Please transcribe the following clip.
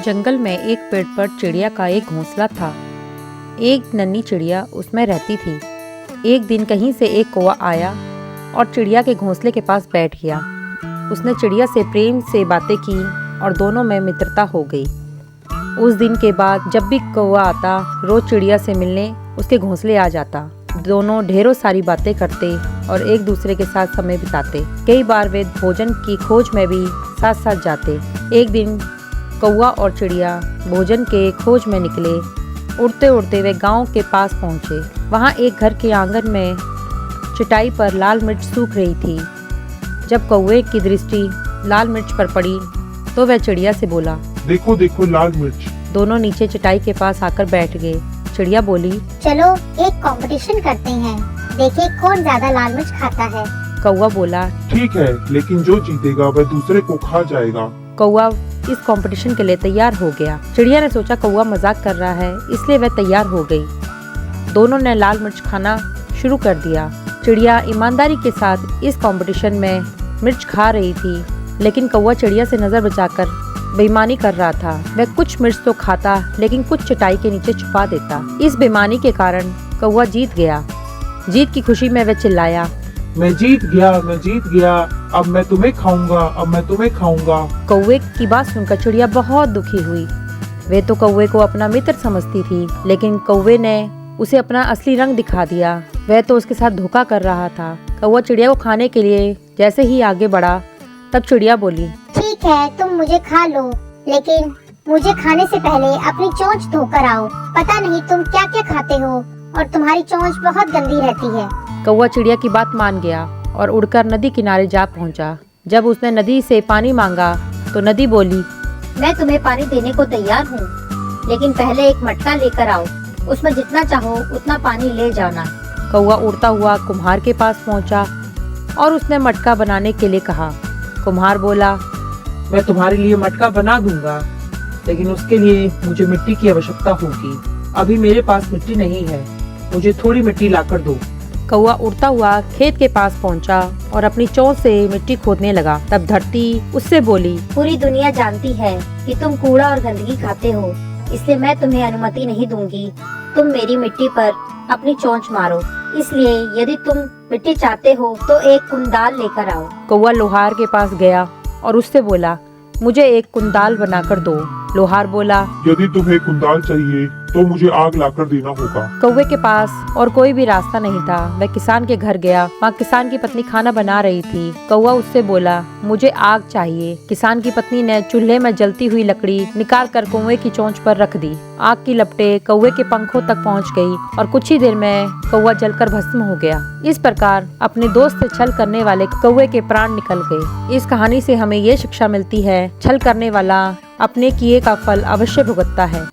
जंगल में एक पेड़ पर चिड़िया का एक घोंसला था। एक नन्ही चिड़िया उसमें रहती थी। एक दिन कहीं से एक कौवा आया और चिड़िया के घोंसले के पास बैठ गया। उसने चिड़िया से प्रेम से बातें की और दोनों में मित्रता हो गई। उस दिन के बाद जब भी कौवा आता, रोज चिड़िया से मिलने उसके घोंसले आ जाता। दोनों ढेरों सारी बातें करते और एक दूसरे के साथ समय बिताते। कई बार वे भोजन की खोज में भी साथ साथ जाते। एक दिन कौवा और चिड़िया भोजन के खोज में निकले। उड़ते उड़ते वे गांव के पास पहुंचे। वहां एक घर के आंगन में चटाई पर लाल मिर्च सूख रही थी। जब कौवे की दृष्टि लाल मिर्च पर पड़ी तो वह चिड़िया से बोला, देखो देखो लाल मिर्च। दोनों नीचे चटाई के पास आकर बैठ गए। चिड़िया बोली, चलो एक कंपटीशन करते हैं, देखें कौन ज्यादा लाल मिर्च खाता है। कौवा बोला, ठीक है, लेकिन जो जीतेगा वह दूसरे को खा जाएगा। कौवा इस कंपटीशन के लिए तैयार हो गया। चिड़िया ने सोचा कौवा मजाक कर रहा है, इसलिए वह तैयार हो गई। दोनों ने लाल मिर्च खाना शुरू कर दिया। चिड़िया ईमानदारी के साथ इस कंपटीशन में मिर्च खा रही थी, लेकिन कौवा चिड़िया से नजर बचाकर बेईमानी कर रहा था। वह कुछ मिर्च तो खाता, लेकिन कुछ चटाई के नीचे छुपा देता। इस बेईमानी के कारण कौवा जीत गया। जीत की खुशी में वह चिल्लाया, मैं जीत गया, अब मैं तुम्हें खाऊंगा। कौवे की बात सुनकर चिड़िया बहुत दुखी हुई। वे तो कौवे को अपना मित्र समझती थी, लेकिन कौवे ने उसे अपना असली रंग दिखा दिया। वह तो उसके साथ धोखा कर रहा था। कौवा चिड़िया को खाने के लिए जैसे ही आगे बढ़ा, तब चिड़िया बोली, ठीक है, तुम मुझे खा लो, लेकिन मुझे खाने से पहले अपनी चोंच धोकर आओ। पता नहीं तुम क्या क्या खाते हो और तुम्हारी चोंच बहुत गंदी रहती है। कौवा चिड़िया की बात मान गया और उड़कर नदी किनारे जा पहुंचा। जब उसने नदी से पानी मांगा तो नदी बोली, मैं तुम्हें पानी देने को तैयार हूँ, लेकिन पहले एक मटका लेकर आओ, उसमें जितना चाहो उतना पानी ले जाना। कौवा उड़ता हुआ कुम्हार के पास पहुंचा और उसने मटका बनाने के लिए कहा। कुम्हार बोला, मैं तुम्हारे लिए मटका बना दूंगा, लेकिन उसके लिए मुझे मिट्टी की आवश्यकता होगी। अभी मेरे पास मिट्टी नहीं है, मुझे थोड़ी मिट्टी लाकर दो। कौवा उड़ता हुआ खेत के पास पहुंचा और अपनी चोंच से मिट्टी खोदने लगा। तब धरती उससे बोली, पूरी दुनिया जानती है कि तुम कूड़ा और गंदगी खाते हो, इसलिए मैं तुम्हें अनुमति नहीं दूंगी। तुम मेरी मिट्टी पर अपनी चोंच मारो, इसलिए यदि तुम मिट्टी चाहते हो तो एक कुंदाल लेकर आओ। कौवा लोहार के पास गया और उससे बोला, मुझे एक कुंदाल बनाकर दो। लोहार बोला, यदि तुम्हें कुंदाल चाहिए तो मुझे आग लाकर देना होगा। कौवे के पास और कोई भी रास्ता नहीं था। वह किसान के घर गया। वहाँ किसान की पत्नी खाना बना रही थी। कौवा उससे बोला, मुझे आग चाहिए। किसान की पत्नी ने चूल्हे में जलती हुई लकड़ी निकाल कर कौवे की चोंच पर रख दी। आग की लपटें कौवे के पंखों तक पहुँच गई और कुछ ही देर में कौवा जलकर भस्म हो गया। इस प्रकार अपने दोस्त से छल करने वाले कौवे के प्राण निकल गए। इस कहानी से हमें ये शिक्षा मिलती है, छल करने वाला अपने किए का फल अवश्य भुगतता है।